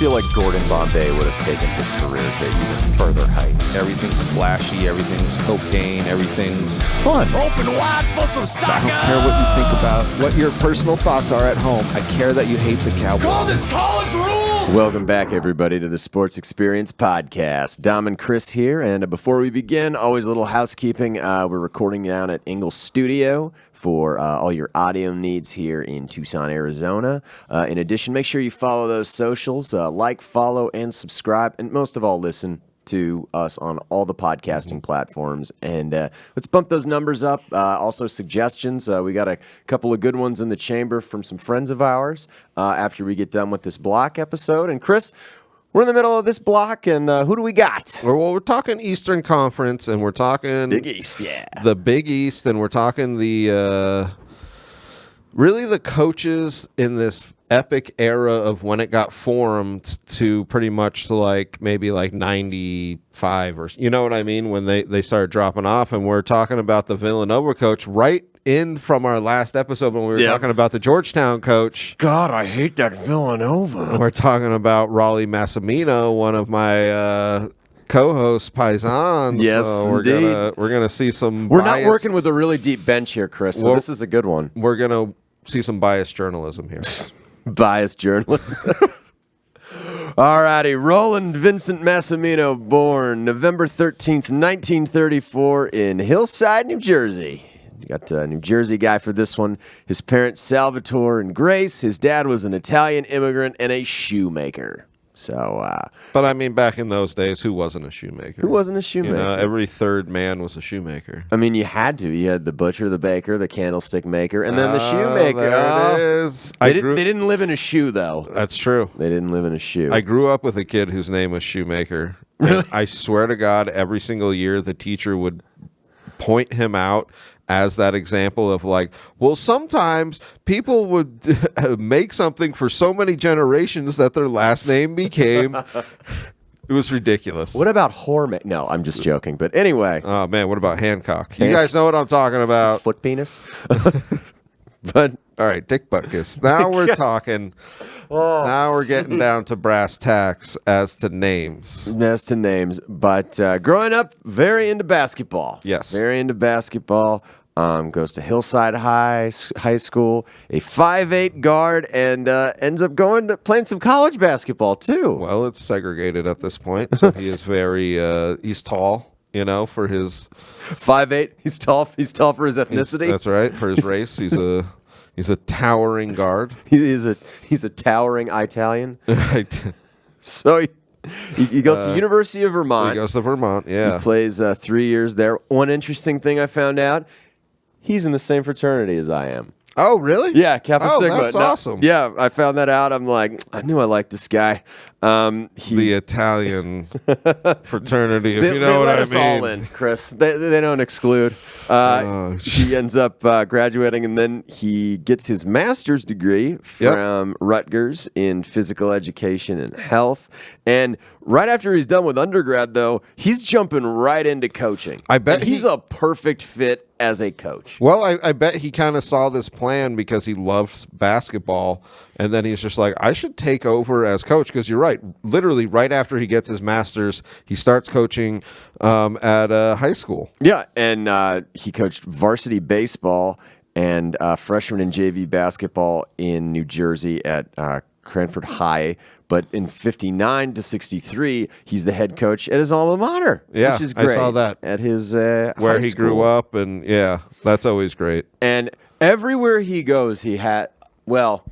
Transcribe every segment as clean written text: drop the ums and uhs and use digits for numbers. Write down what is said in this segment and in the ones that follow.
feel like Gordon Bombay would have taken his career to even further heights. Everything's flashy, everything's cocaine, everything's Fun. Open wide for some I soccer. don't care what you think about what your personal thoughts are at home. I care that you hate the Cowboys. Call this college rule. Welcome back, everybody, to the Sports Experience Podcast. Dom and Chris here, and before we begin, always a little housekeeping. We're recording down at Engle Studio for all your audio needs here in Tucson, Arizona. In addition, make sure you follow those socials, like, follow, and subscribe, and most of all, listen to us on all the podcasting platforms. And let's bump those numbers up. Also, suggestions. We got a couple of good ones in the chamber from some friends of ours after we get done with this block episode. And Chris, we're in the middle of this block, and who do we got? Well, we're talking Eastern Conference, and we're talking Big East, yeah. the Big East, and we're talking the really the coaches in this epic era of when it got formed to pretty much like maybe like 95 or you know what I mean, when they started dropping off. And we're talking about the Villanova coach right in from our last episode when we were talking about the Georgetown coach. God, I hate that Villanova. We're talking about Rollie Massimino, one of my co-hosts, paisans. Yes, so indeed. We're gonna see some. We're not working with a really deep bench here, Chris, so Well, this is a good one. We're gonna see some biased journalism here. Biased journalist. All righty. Roland Vincent Massimino, born November 13th, 1934 in Hillside, New Jersey. You got a New Jersey guy for this one. His parents, Salvatore and Grace. His dad was an Italian immigrant and a shoemaker. So, But I mean, back in those days, who wasn't a shoemaker? who wasn't a shoemaker? You know, every third man was a shoemaker. I mean, you had to. You had the butcher, the baker, the candlestick maker, and then the shoemaker. There it is. They didn't live in a shoe, though. That's true. They didn't live in a shoe. I grew up with a kid whose name was Shoemaker. Really? I swear to God, every single year the teacher would point him out as that example of like, well, sometimes people would make something for so many generations that their last name became. It was ridiculous. What about Hormack? No, I'm just joking. But anyway. Oh, man, what about Hancock? You guys know what I'm talking about. Foot penis? But all right, Dick Butkus. Now we're talking. Now we're getting down to brass tacks as to names. But growing up, very into basketball. Yes. Very into basketball. Goes to Hillside High School, a 5'8" guard, and ends up going to playing some college basketball, too. Well, it's segregated at this point, so he is very, he's tall, you know, for his... 5'8", he's tall for his ethnicity. That's right, for his race. He's a towering guard. He's a towering Italian. Right. So he goes to University of Vermont. He goes to Vermont, yeah. He plays 3 years there. One interesting thing I found out, he's in the same fraternity as I am. Oh, really? Yeah, Kappa Sigma. That's awesome. Yeah, I found that out. I'm like, I knew I liked this guy. The Italian fraternity, if you know they what let I us mean. all in, Chris. They don't exclude. He ends up graduating, and then he gets his master's degree from Rutgers in physical education and health. And right after he's done with undergrad, though, he's jumping right into coaching. I bet and he's a perfect fit as a coach. Well, I bet he kind of saw this plan because he loves basketball, and then he's just like, I should take over as coach, because you're right. Literally, right after he gets his master's, he starts coaching at high school. Yeah, and he coached varsity baseball and freshman and JV basketball in New Jersey at Cranford High. But in 59 to 63, he's the head coach at his alma mater, Yeah, which is great. I saw that. At his Where he grew up, and yeah, that's always great. And everywhere he goes, he had, well,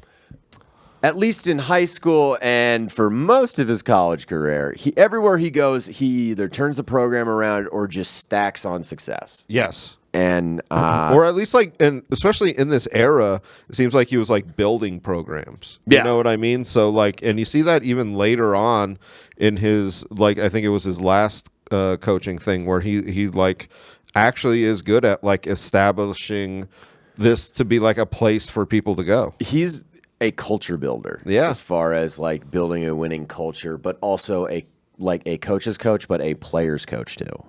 at least in high school and for most of his college career, everywhere he goes, he either turns the program around or just stacks on success. Yes. And or at least like, and especially in this era, it seems like he was like building programs. Yeah. You know what I mean? So like, and you see that even later on in his, like, I think it was his last coaching thing where he like actually is good at like establishing this to be like a place for people to go. He's a culture builder. Yeah. As far as like building a winning culture, but also a coach's coach, but a player's coach too.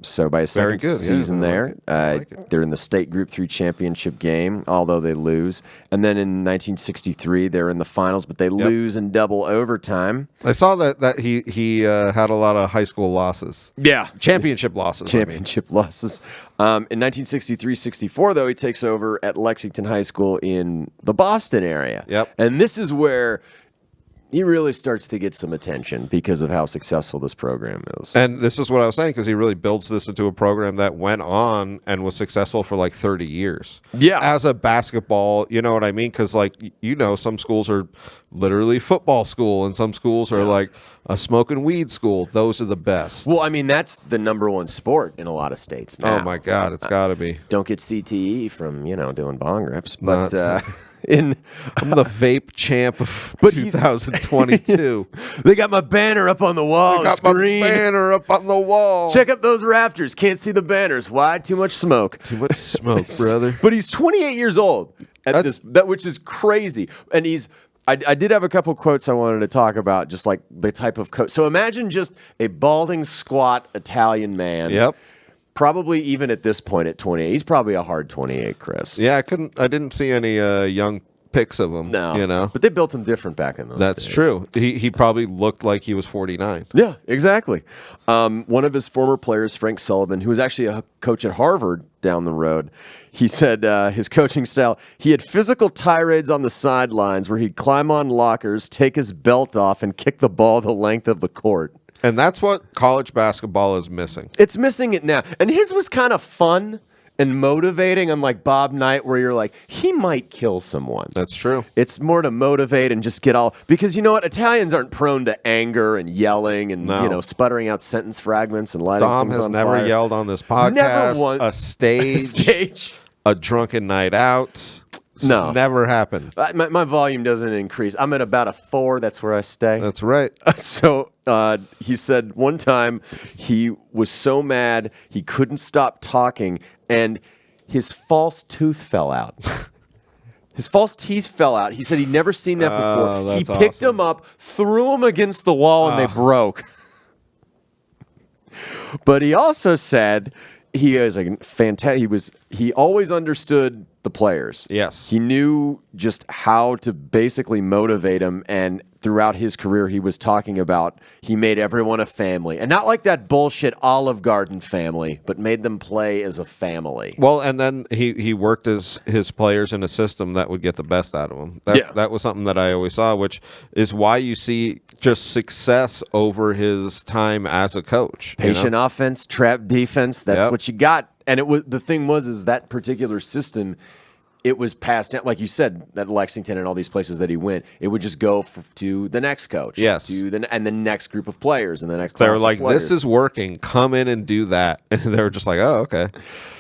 So by his Very second good. season Yeah, I there, like it. I like it. they're in the state Group 3 championship game, although they lose. And then in 1963, they're in the finals, but they lose in double overtime. I saw that he had a lot of high school losses. Yeah. Championship losses. I mean. Championship losses. In 1963-64, though, he takes over at Lexington High School in the Boston area. Yep. And this is where he really starts to get some attention because of how successful this program is. And this is what I was saying, because he really builds this into a program that went on and was successful for like 30 years. Yeah. As a basketball, you know what I mean? Because, like, some schools are literally football school and some schools are like a smoking weed school. Those are the best. Well, I mean, that's the number one sport in a lot of states now. Oh, my God. It's got to be. Don't get CTE from, doing bong rips. But I'm the vape champ of 2022. They got my banner up on the wall. It's Got my green. banner up on the wall. Check up those rafters. Can't see the banners. Why? Too much smoke. Too much smoke, brother. But he's 28 years old at which is crazy. And I did have a couple quotes I wanted to talk about, just like the type of coach. So imagine just a balding, squat Italian man. Yep. Probably even at this point at 28. He's probably a hard 28, Chris. Yeah, I didn't see any young pics of him. No. But they built him different back in those That's days. true. He probably looked like he was 49. Yeah, exactly. One of his former players, Frank Sullivan, who was actually a coach at Harvard down the road, he said his coaching style, he had physical tirades on the sidelines where he'd climb on lockers, take his belt off, and kick the ball the length of the court. And that's what college basketball is missing. It's missing it now. And his was kind of fun and motivating, unlike Bob Knight, where you're like, he might kill someone. That's true. It's more to motivate and just get all, because you know what? Italians aren't prone to anger and yelling and, sputtering out sentence fragments and lighting Dom things has on never fire. yelled on this podcast. Never once. A stage. A drunken night out. This has never happened. My volume doesn't increase. I'm at about a 4. That's where I stay. That's right. So he said one time he was so mad he couldn't stop talking and his false tooth fell out. His false teeth fell out. He said he'd never seen that before. He picked them up, threw them against the wall, and they broke. But he also said he is like fantastic. He always understood the players. Yes. He knew just how to basically motivate them, and throughout his career he was talking about he made everyone a family. And not like that bullshit Olive Garden family, but made them play as a family. Well, and then he worked his players in a system that would get the best out of them. That was something that I always saw, which is why you see just success over his time as a coach. Patient offense, trap defense, that's what you got. And the thing was that particular system, it was passed down, like you said, at Lexington and all these places that he went. It would just go to the next coach, and the next group of players, and the next. They were like, "This is working. Come in and do that." And they were just like, "Oh, okay."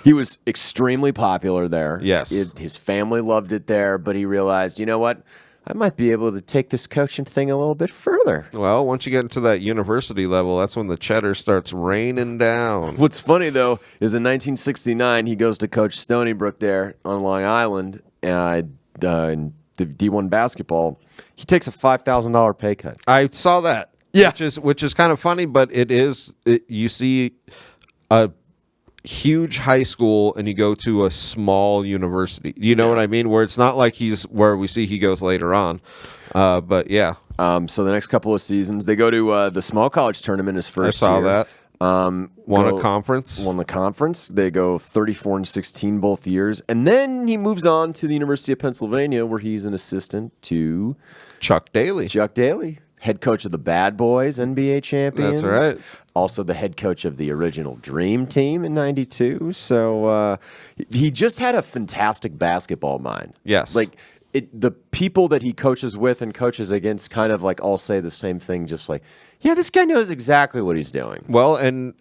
He was extremely popular there. Yes, his family loved it there, but he realized, you know what? I might be able to take this coaching thing a little bit further. Well, once you get into that university level, that's when the cheddar starts raining down. What's funny, though, is in 1969, he goes to coach Stony Brook there on Long Island in the D1 basketball. He takes a $5,000 pay cut. I saw that. Yeah. Which is kind of funny, but you see a huge high school and you go to a small university. You know what I mean? Where it's not like he's where we see he goes later on. But yeah. So the next couple of seasons, they go to the small college tournament his first year. I saw that. Won a conference. Won the conference. They go 34-16 both years. And then he moves on to the University of Pennsylvania, where he's an assistant to Chuck Daly. Head coach of the Bad Boys, NBA champions. That's right. Also the head coach of the original Dream Team in '92. So he just had a fantastic basketball mind. Yes. Like the people that he coaches with and coaches against kind of like all say the same thing, just like, yeah, this guy knows exactly what he's doing. Well, and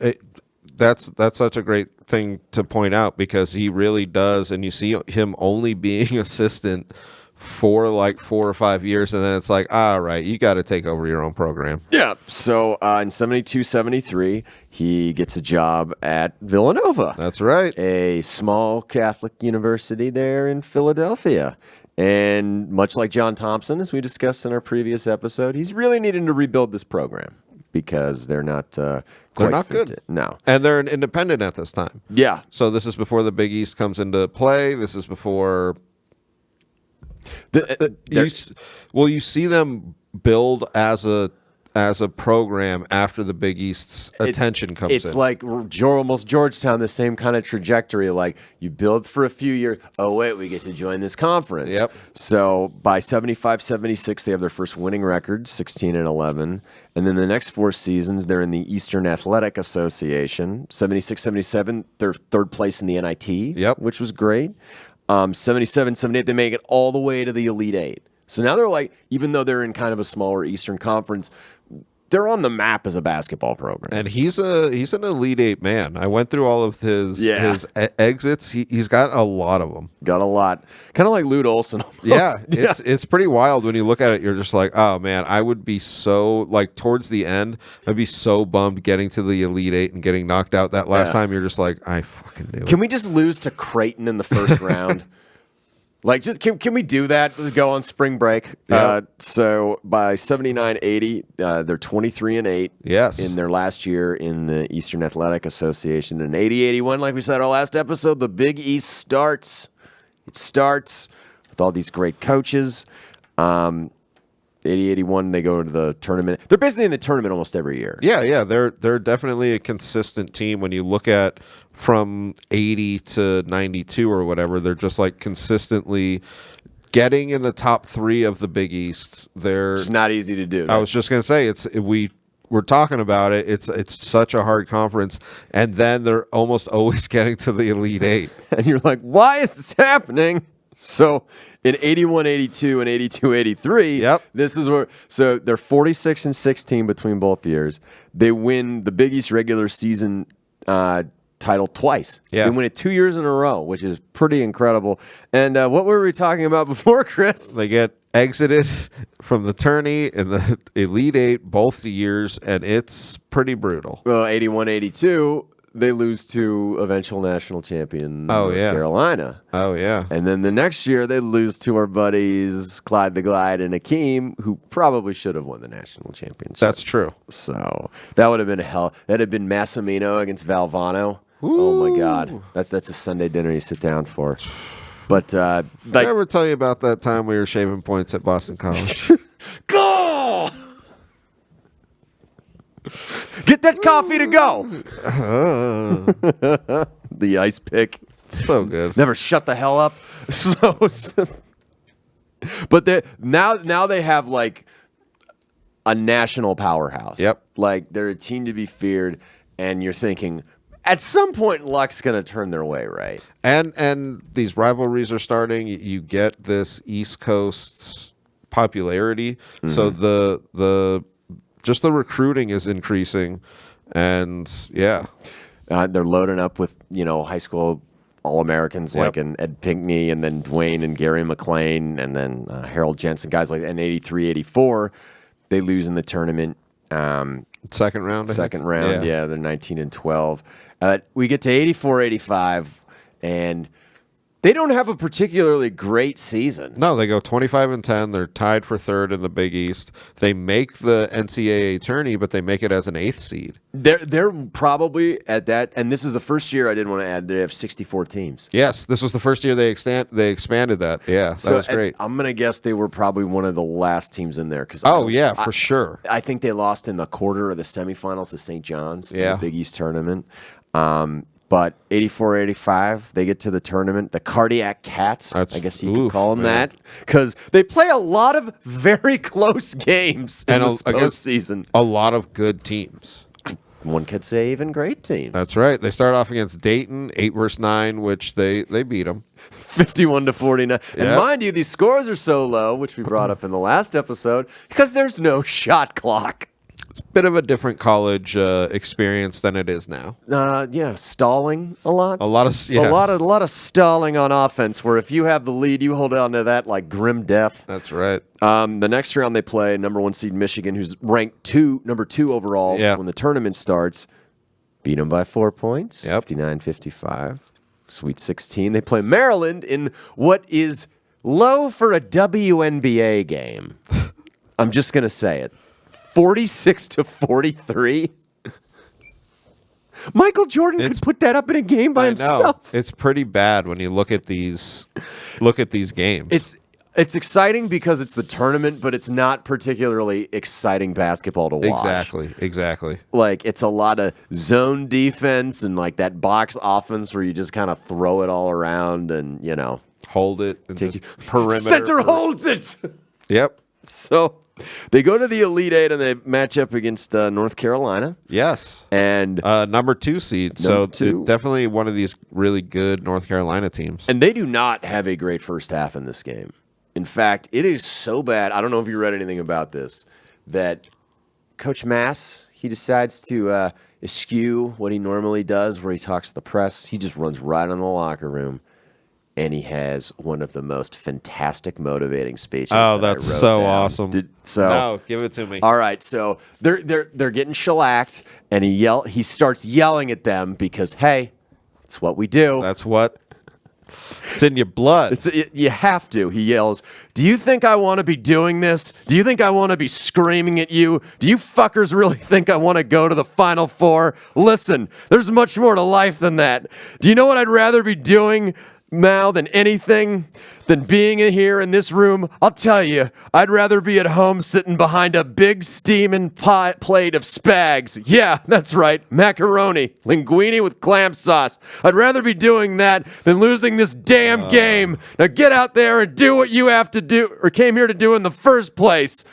that's such a great thing to point out, because he really does, and you see him only being assistant for like 4 or 5 years, and then it's like, all right, you got to take over your own program. Yeah. So in 72, 73, he gets a job at Villanova. That's right. A small Catholic university there in Philadelphia. And much like John Thompson, as we discussed in our previous episode, he's really needing to rebuild this program. because they're not They're quite not fit good. No. And they're an independent at this time. Yeah. So this is before the Big East comes into play. This is before you see them build as a program after the Big East's attention comes in. It's like almost Georgetown, the same kind of trajectory. Like you build for a few years. Oh, wait, we get to join this conference. Yep. So by 75-76, they have their first winning record, 16-11. And then the next 4 seasons, they're in the Eastern Athletic Association. 76-77, they're third place in the NIT, Yep. which was great. 77-78, they make it all the way to the Elite Eight. So now they're like, even though they're in kind of a smaller Eastern Conference, they're on the map as a basketball program. And he's an Elite Eight man. I went through all of his exits. He's got a lot of them. Got a lot. Kind of like Lute Olson. Almost. Yeah, it's pretty wild when you look at it. You're just like, oh man, I would be so like towards the end, I'd be so bummed getting to the Elite Eight and getting knocked out that last time. You're just like, I fucking knew it. Can we just lose to Creighton in the first round? Like, just can we do that? Go on spring break. Yeah. So by 79-80, they're 23-8. Yes. In their last year in the Eastern Athletic Association. And 80-81, like we said our last episode, the Big East starts. It starts with all these great coaches. 80-81, they go to the tournament. They're basically in the tournament almost every year. Yeah. They're definitely a consistent team when you look at from 80 to 92 or whatever. They're just like consistently getting in the top 3 of the Big East. It's not easy to do. I was just gonna say we're talking about it. It's such a hard conference, and then they're almost always getting to the Elite Eight, and you're like, why is this happening? So in 81-82 and 82-83, Yep. This is where so they're 46-16 between both years. They win the Big East regular season title twice. Yeah. They win it 2 years in a row, which is pretty incredible. And what were we talking about before, Chris? they get exited from the tourney in the Elite Eight both the years, and it's pretty brutal. Well, 81-82, they lose to eventual national champion North Carolina. Oh, yeah. And then the next year, they lose to our buddies Clyde the Glide and Akeem, who probably should have won the national championship. That's true. So that would have been hell. That had been Massimino against Valvano. Oh, my God. That's a Sunday dinner you sit down for. But, Did I ever tell you about that time we were shaving points at Boston College? Go! Get that coffee to go. The ice pick. So good. Never shut the hell up. But now they have like a national powerhouse. Yep. Like they're a team to be feared, and you're thinking at some point luck's going to turn their way, right? And these rivalries are starting. You get this East Coast popularity, so the just the recruiting is increasing, and they're loading up with high school All-Americans like an Ed Pinckney, and then Dwayne and Gary McLean, and then Harold Jensen, guys like that. In 83-84, they lose in the tournament. Second round, yeah, they're 19-12. We get to 84-85, and they don't have a particularly great season. No, they go 25-10. They're tied for third in the Big East. They make the NCAA tourney, but they make it as an 8th seed. They're probably at that, and this is the first year I didn't want to add. They have 64 teams. Yes, this was the first year they expanded that. Yeah, that was great. I'm gonna guess they were probably one of the last teams in there because for sure. I think they lost in the quarter or the semifinals to St. John's in the Big East tournament. But 84-85, they get to the tournament. The Cardiac Cats, I guess you could call them that, because they play a lot of very close games in this postseason. A lot of good teams. One could say even great teams. That's right. They start off against Dayton, 8-9, which they beat them. 51-49. Yep. And mind you, these scores are so low, which we brought up in the last episode, because there's no shot clock. It's a bit of a different college experience than it is now. Stalling a lot. A lot of stalling on offense. Where if you have the lead, you hold on to that like grim death. That's right. The next round they play number 1 seed Michigan, who's ranked number 2 overall when the tournament starts. Beat them by 4 points. 59-55. Sweet 16. They play Maryland in what is low for a WNBA game. I'm just gonna say it. 46-43. Michael Jordan could put that up in a game by himself. It's pretty bad when you look at these games. It's exciting because it's the tournament, but it's not particularly exciting basketball to watch. Exactly. Like, it's a lot of zone defense and, like, that box offense where you just kind of throw it all around and, hold it. And just perimeter. Center holds it! Yep. So, they go to the Elite Eight and they match up against North Carolina. Yes. And number 2 seed. So, definitely one of these really good North Carolina teams. And they do not have a great first half in this game. In fact, it is so bad, I don't know if you read anything about this, that Coach Mass, he decides to eschew what he normally does where he talks to the press. He just runs right in the locker room, and he has one of the most fantastic motivating speeches. Oh, that's so down. Awesome. No, give it to me. All right, so they're getting shellacked, and he starts yelling at them because, hey, it's what we do. That's what... It's in your blood. You have to. He yells, "Do you think I want to be doing this? Do you think I want to be screaming at you? Do you fuckers really think I want to go to the Final Four? Listen, there's much more to life than that. Do you know what I'd rather be doing now than anything? Than being in here in this room? I'll tell you, I'd rather be at home sitting behind a big steaming plate of spags. Yeah, that's right, macaroni, linguine with clam sauce. I'd rather be doing that than losing this damn game. Now get out there and do what you have to do, or came here to do in the first place."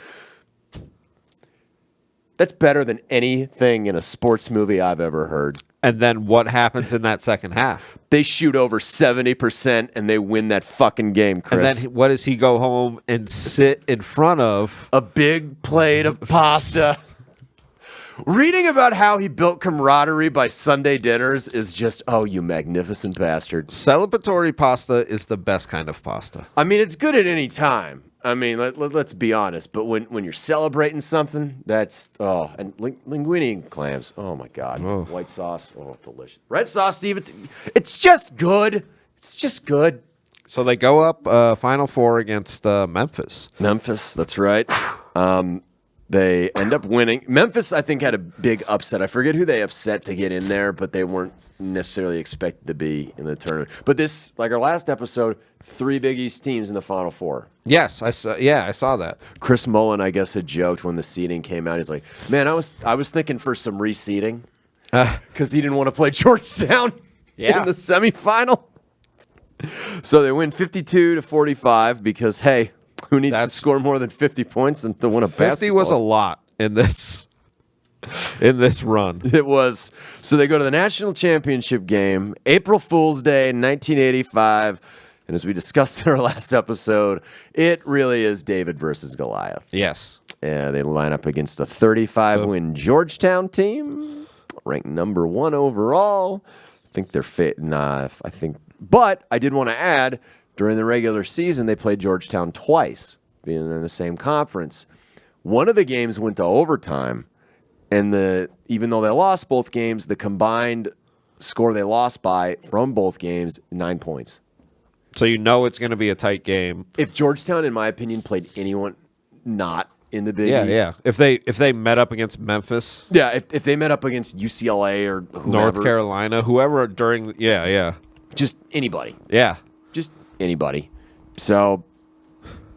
That's better than anything in a sports movie I've ever heard. And then what happens in that second half? They shoot over 70% and they win that fucking game, Chris. And then what does he go home and sit in front of? A big plate of pasta. Reading about how he built camaraderie by Sunday dinners is just, oh, you magnificent bastard. Celebratory pasta is the best kind of pasta. I mean, it's good at any time. I mean, let's be honest. But when you're celebrating something, that's, and linguine and clams. Oh, my God. Oh. White sauce. Oh, delicious. Red sauce, Steve. It's just good. It's just good. So they go up Final Four against Memphis. Memphis, that's right. They end up winning. Memphis, I think, had a big upset. I forget who they upset to get in there, but they weren't necessarily expected to be in the tournament. But this, like our last episode, 3 Big East teams in the Final Four. Yes, I saw that. Chris Mullen, I guess, had joked when the seeding came out. He's like, "Man, I was thinking for some reseeding because he didn't want to play Georgetown in the semifinal." So they win 52-45 because, hey, who needs to score more than 50 points than to win a basketball? 50 was a lot in this run. It was. So they go to the national championship game, April Fool's Day, 1985. And as we discussed in our last episode, it really is David versus Goliath. Yes. Yeah, they line up against a 35-win Georgetown team, ranked number 1 overall. I think they're fit. But I did want to add, during the regular season, they played Georgetown twice, being in the same conference. One of the games went to overtime, and even though they lost both games, the combined score they lost by from both games, 9 points. So you know it's going to be a tight game. If Georgetown, in my opinion, played anyone not in the Big East. Yeah. If they met up against Memphis. Yeah, if they met up against UCLA or whoever. North Carolina, whoever during. Yeah. Just anybody. Yeah. Just anybody. So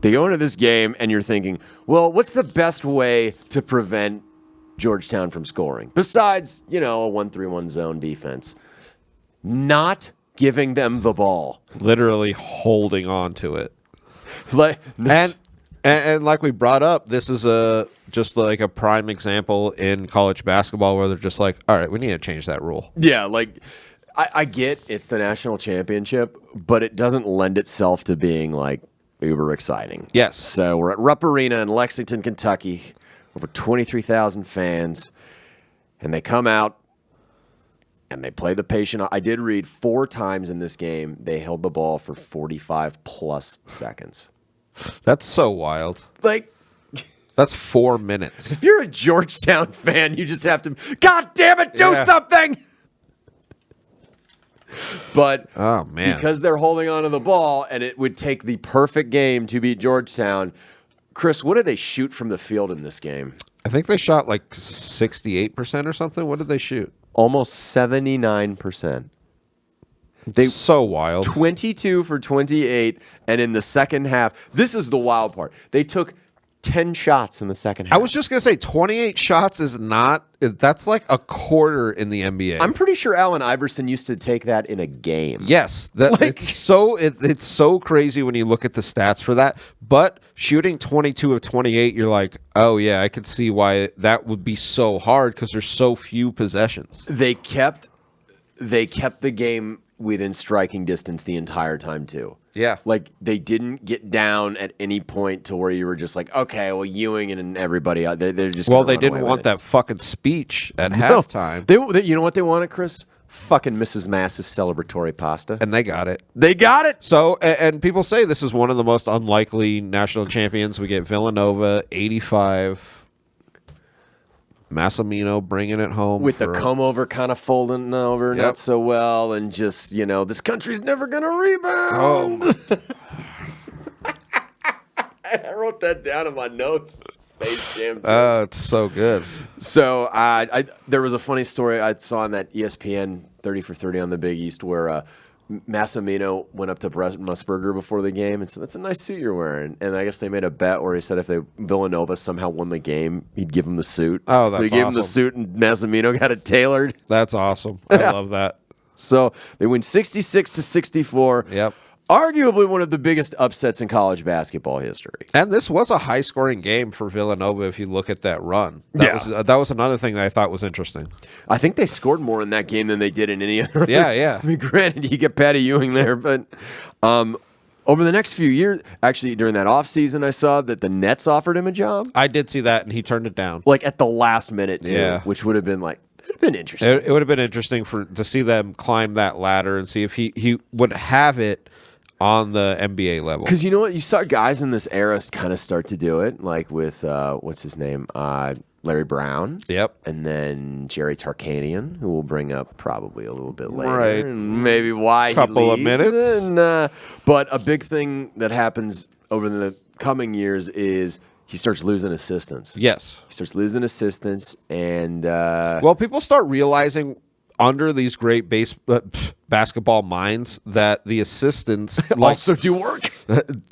they go into this game, and you're thinking, well, what's the best way to prevent Georgetown from scoring? Besides, a 1-3-1 zone defense. Not giving them the ball. Literally holding on to it. And like we brought up, this is just like a prime example in college basketball where they're just like, all right, we need to change that rule. Yeah, like I get it's the national championship, but it doesn't lend itself to being like uber exciting. Yes. So we're at Rupp Arena in Lexington, Kentucky, over 23,000 fans, and they come out and they play the patient. I did read 4 times in this game they held the ball for 45-plus seconds. That's so wild. Like, that's 4 minutes. If you're a Georgetown fan, you just have to, God damn it, do something! But because they're holding on to the ball, and it would take the perfect game to beat Georgetown. Chris, what did they shoot from the field in this game? I think they shot like 68% or something. What did they shoot? Almost 79%. So wild. 22 for 28, and in the second half, this is the wild part. They took 10 shots in the second half. I was just going to say 28 shots is not – that's like a quarter in the NBA. I'm pretty sure Allen Iverson used to take that in a game. Yes. It's so crazy when you look at the stats for that. But shooting 22 of 28, you're like, oh, yeah, I could see why that would be so hard because there's so few possessions. They kept the game within striking distance the entire time, too. Yeah. Like, they didn't get down at any point to where you were just like, okay, well, Ewing and everybody, they're just Well, they didn't want that fucking speech at halftime. They, you know what they wanted, Chris? Fucking Mrs. Mass's celebratory pasta. And they got it. They got it! So, and people say this is one of the most unlikely national champions. We get Villanova, 85. Massimino bringing it home. With the come-over kind of folding over not so well, and just, this country's never going to rebound. Oh. I wrote that down in my notes. Space Jam. It's so good. So there was a funny story I saw on that ESPN 30 for 30 on the Big East where Massimino went up to Brett Musburger before the game and said, "That's a nice suit you're wearing." And I guess they made a bet where he said if Villanova somehow won the game, he'd give him the suit. Oh, that's So he gave him the suit, and Massimino got it tailored. That's awesome. I love that. So they win 66-64. Yep. Arguably one of the biggest upsets in college basketball history. And this was a high-scoring game for Villanova if you look at that run. That was another thing that I thought was interesting. I think they scored more in that game than they did in any other. Yeah. I mean, granted, you get Patty Ewing there, but over the next few years, actually during that offseason, I saw that the Nets offered him a job. I did see that, and he turned it down. Like at the last minute, too, Yeah. which would have been like, that would have been interesting. It would have been interesting to see them climb that ladder and see if he would have it on the NBA level. Because you know what? You saw guys in this era kind of start to do it, like with, what's his name? Larry Brown. Yep. And then Jerry Tarkanian, who we'll bring up probably a little bit later. Right. And maybe why Couple of he leaves. minutes. And, but a big thing that happens over the coming years is he starts losing assistants. Yes. He starts losing assistants, and Well, people start realizing under these great basketball minds that the assistants also do work.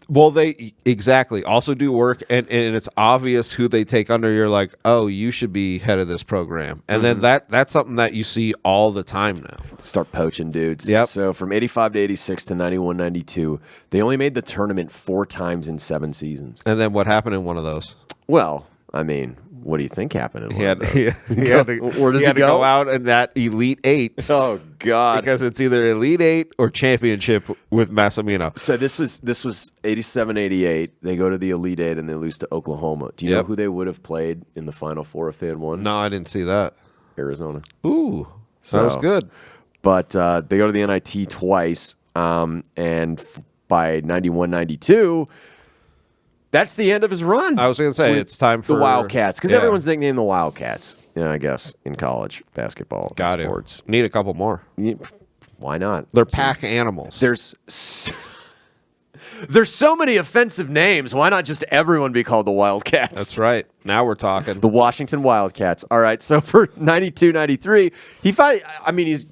Well, they exactly also do work, and it's obvious who they take under. You're like, oh, you should be head of this program, and then that's something that you see all the time now. Start poaching dudes. Yep. So from 85 to 86 to 91, 92, they only made the tournament 4 times in 7 seasons. And then what happened in one of those? Well, I mean, what do you think happened in one of those? He had to, Where does he had he to go? go out in that Elite Eight. Oh God! Because it's either Elite Eight or Championship with Massimino. So this was 87, 88. They go to the Elite Eight and they lose to Oklahoma. Do you know who they would have played in the Final Four if they had won? No, I didn't see that. Arizona. Ooh, that was good. But they go to the NIT twice, and by 91, 92, that's the end of his run. I was going to say it's time for the Wildcats, because everyone's nicknamed the Wildcats. Yeah, I guess in college basketball Got it. sports. Need a couple more. Why not? They're pack animals. There's so many offensive names. Why not just everyone be called the Wildcats? That's right. Now we're talking. The Washington Wildcats. All right, so for 92, 93, he's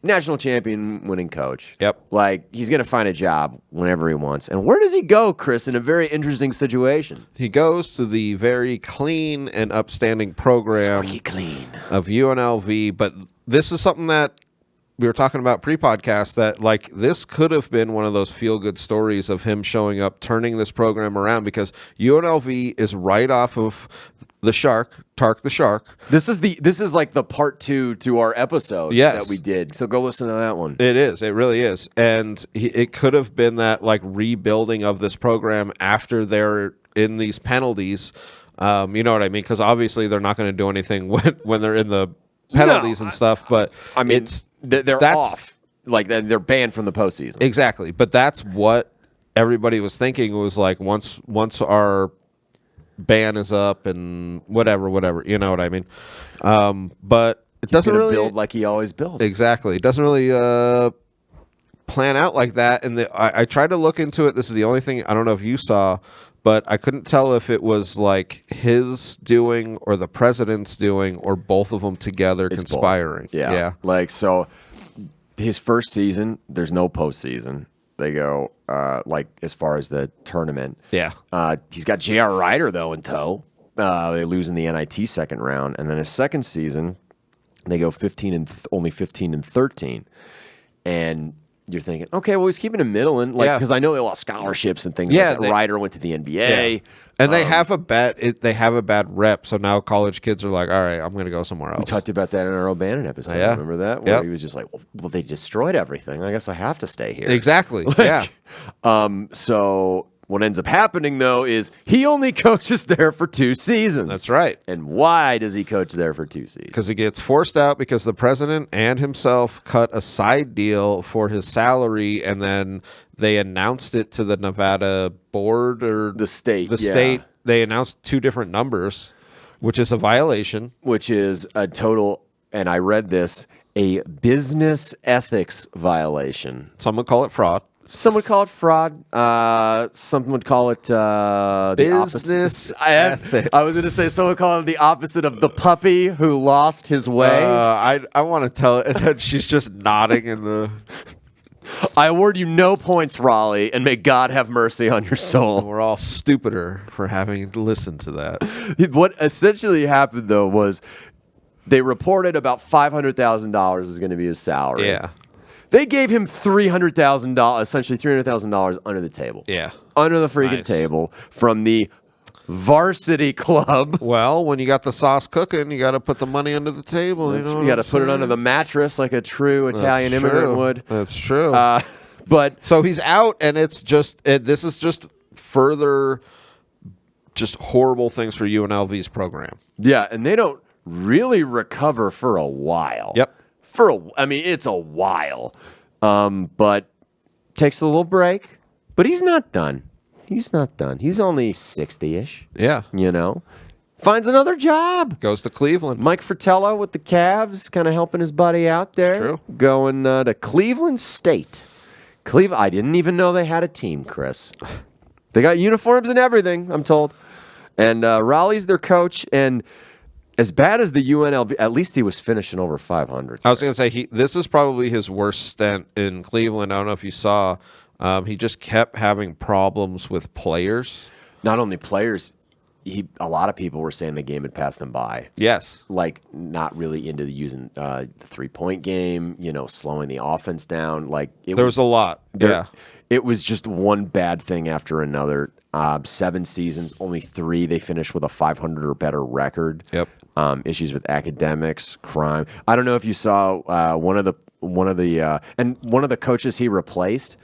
national champion winning coach. Yep. Like, he's going to find a job whenever he wants. And where does he go, Chris, in a very interesting situation? He goes to the very clean and upstanding program Squeaky clean of UNLV, but this is something that we were talking about pre-podcast, that like this could have been one of those feel-good stories of him showing up, turning this program around, because UNLV is right off of the Tark the Shark. This is like the part 2 to our episode that we did. So go listen to that one. It is. It really is. And it could have been that like rebuilding of this program after they're in these penalties. You know what I mean? Because obviously they're not going to do anything when they're in the penalties and stuff. But I mean, they're off. Like they're banned from the postseason. Exactly. But that's what everybody was thinking, was like once our ban is up and whatever, you know what I mean? But it doesn't really build like he always builds. Exactly. It doesn't really plan out like that. And I tried to look into it. This is the only thing, I don't know if you saw, but I couldn't tell if it was like his doing or the president's doing or both of them together It's conspiring. both. Yeah. Like, so his first season, there's no postseason. They go, like, as far as the tournament. Yeah. He's got J.R. Ryder, though, in tow. They lose in the NIT second round. And then his second season, they go only 15 and 13. And you're thinking, okay, well, he's keeping a middle in, like, because I know they lost scholarships and things like that. Ryder went to the NBA. Yeah. And they have a bad rep, so now college kids are like, all right, I'm going to go somewhere else. We talked about that in our O'Bannon episode. Yeah. Remember that? Where he was just like, well, they destroyed everything. I guess I have to stay here. Exactly. So what ends up happening, though, is he only coaches there for 2 seasons. That's right. And why does he coach there for 2 seasons? Because he gets forced out because the president and himself cut a side deal for his salary, and then they announced it to the Nevada board or the state. The state. They announced 2 different numbers, which is a violation. Which is a total, and I read this, a business ethics violation. Some would call it fraud. Some would call it fraud. Some would call it the business opposite. I was going to say someone would call it the opposite of the puppy who lost his way. I want to tell it that she's just nodding in the. I award you no points, Rollie, and may God have mercy on your soul. We're all stupider for having listened to that. What essentially happened, though, was they reported about $500,000 was going to be his salary. Yeah. They gave him $300,000, essentially $300,000 under the table. Yeah. Under the freaking table from the varsity club. Well, when you got the sauce cooking, you got to put the money under the table. You got to put it under the mattress like a true Italian immigrant would. That's true. But so he's out, and it's just this is just further just horrible things for UNLV's program. Yeah, and they don't really recover for a while. Yep. It's a while. But takes a little break. But he's not done. He's not done. He's only 60-ish. Yeah. Finds another job. Goes to Cleveland. Mike Fratello with the Cavs, kind of helping his buddy out there. True. Going to Cleveland State. I didn't even know they had a team, Chris. They got uniforms and everything, I'm told. And Rollie's their coach, and as bad as the UNLV, at least he was finishing over 500. I was going to say, this is probably his worst stint in Cleveland. I don't know if you saw. He just kept having problems with players. Not only players, a lot of people were saying the game had passed them by. Yes. Like, not really into using the three-point game, slowing the offense down. Like there was a lot. Yeah. It was just one bad thing after another. 7 seasons, only 3 they finished with a 500 or better record. Yep. Issues with academics, crime. I don't know if you saw one of the coaches he replaced.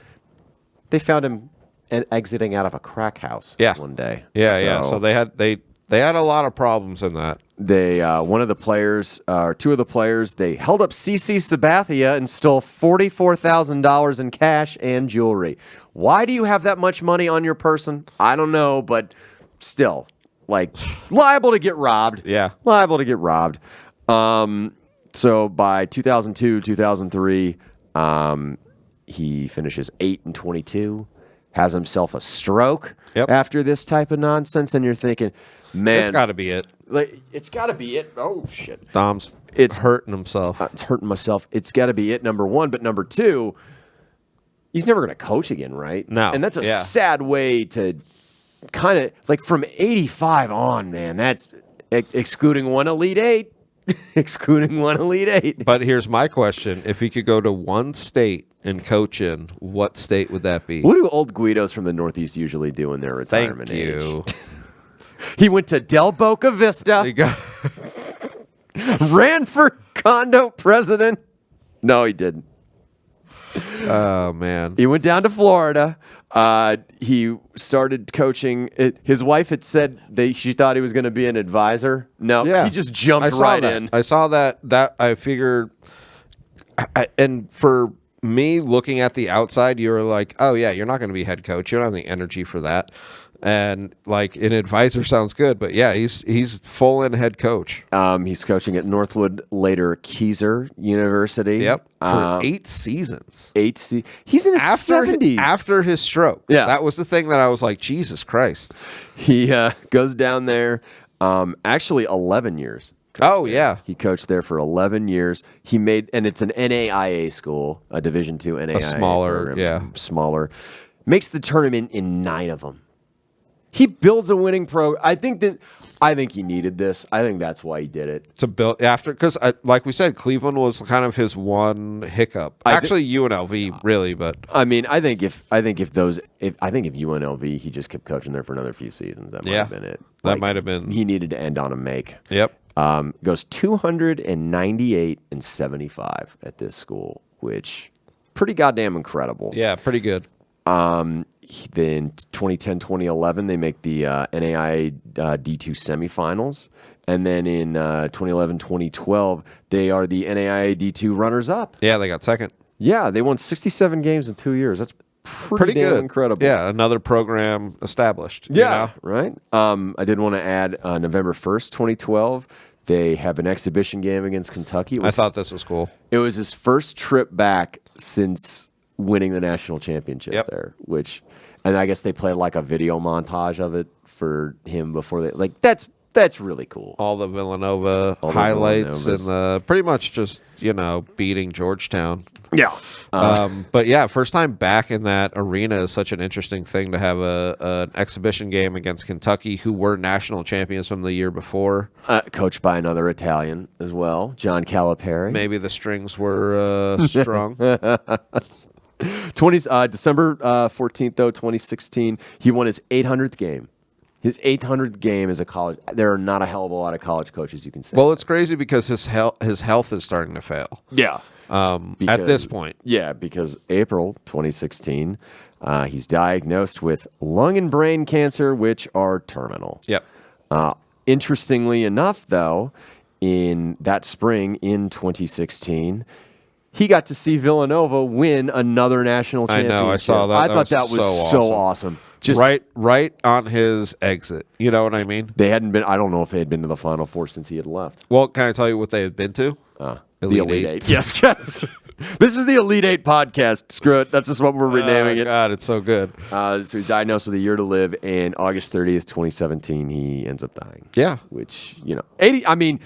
They found him exiting out of a crack house. One day. Yeah. So they had a lot of problems in that. They one of the players, or 2 of the players, they held up CC Sabathia and stole $44,000 in cash and jewelry. Why do you have that much money on your person? I don't know, but still, like, liable to get robbed. Yeah, liable to get robbed. So by 2002, 2003, he finishes 8-22. Has himself a stroke after this type of nonsense, and you're thinking, man, it's got to be it. Like, it's got to be it. Oh shit, it's hurting himself. It's hurting myself. It's got to be it. Number 1, but number 2, he's never going to coach again, right? No, and that's a sad way to kind of like from 85 on, man. That's excluding one Elite 8, excluding one Elite 8. But here's my question: if he could go to one state and coach in, what state would that be? What do old Guidos from the Northeast usually do in their retirement age? He went to Del Boca Vista. Ran for condo president. No, he didn't. Oh, man. He went down to Florida. He started coaching. His wife had said she thought he was going to be an advisor. No, he just jumped right in. I saw that. I figured, and for me looking at the outside, you were like, oh, yeah, you're not going to be head coach. You don't have the energy for that. And like an advisor sounds good, but yeah, he's full in head coach. He's coaching at Northwood, later Keyser University. Yep, for 8 seasons. He's in his 70s. After his stroke. Yeah. That was the thing that I was like, Jesus Christ. He goes down there, actually 11 years. Oh, yeah. He coached there for 11 years. And it's an NAIA school, a Division II NAIA. A smaller, program, yeah. Smaller. Makes the tournament in 9 of them. He builds a winning I think he needed this. I think that's why he did it. To build after, because like we said, Cleveland was kind of his one hiccup. Actually, UNLV really, but I mean, I think if UNLV, he just kept coaching there for another few seasons. That might have been it. That might have been. He needed to end on a make. Yep. Goes 298-75 at this school, which pretty goddamn incredible. Yeah, pretty good. Then 2010-2011, they make the NAIA D2 semifinals. And then in 2011-2012, they are the NAIA D2 runners-up. Yeah, they got second. Yeah, they won 67 games in 2 years. That's pretty damn good. Incredible. Yeah, another program established. Yeah, right? I did want to add November 1st, 2012, they have an exhibition game against Kentucky. I thought this was cool. It was his first trip back since winning the national championship there, and I guess they played like a video montage of it for him before they that's really cool. All the Villanova highlights and pretty much just beating Georgetown. Yeah, but yeah, first time back in that arena is such an interesting thing to have an exhibition game against Kentucky, who were national champions from the year before, coached by another Italian as well, John Calipari. Maybe the strings were strong. December 14th, though, 2016, he won his 800th game. His 800th game as a college. There are not a hell of a lot of college coaches you can say. Well, it's crazy because his health is starting to fail. Yeah. At this point. Yeah, because April 2016, he's diagnosed with lung and brain cancer, which are terminal. Yep. Interestingly enough, though, in that spring in 2016, he got to see Villanova win another national championship. I know, I saw that. I thought that was so awesome. Just right on his exit. You know what I mean? They hadn't been. I don't know if they had been to the Final Four since he had left. Well, can I tell you what they had been to? The Elite Eight. Yes. This is the Elite Eight podcast. Screw it. That's just what we're renaming it. God, it's so good. So he's diagnosed with a year to live, and August 30th, 2017, he ends up dying. Yeah. Which 80. I mean,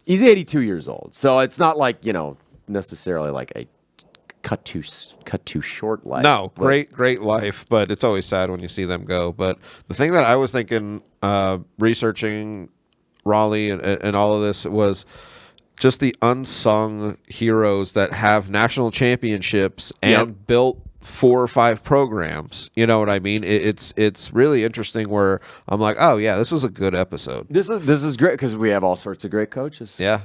he's 82 years old, so it's not like necessarily like a cut too short life. No, great life, but it's always sad when you see them go. But the thing that I was thinking, researching Rollie and all of this, was just the unsung heroes that have national championships and built 4 or 5 programs. You know what I mean? It's really interesting where I'm like, oh yeah, this was a good episode. This is great because we have all sorts of great coaches. Yeah.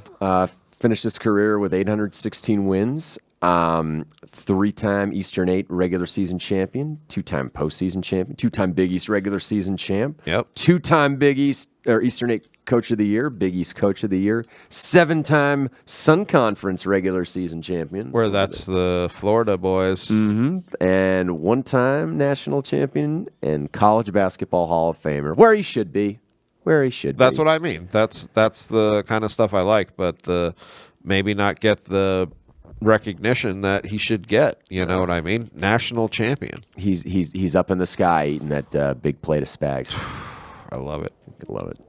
Finished his career with 816 wins, 3-time Eastern 8 regular season champion, 2-time postseason champion, 2-time Big East regular season champ, 2-time Big East or Eastern 8 Coach of the Year, Big East Coach of the Year, 7-time Sun Conference regular season champion. Where that's the Florida boys. Mm-hmm. And 1-time national champion and college basketball Hall of Famer, where he should be. That's what I mean. That's the kind of stuff I like, but maybe not get the recognition that he should get. You know what I mean? National champion. He's up in the sky eating that big plate of spags. I love it. I love it.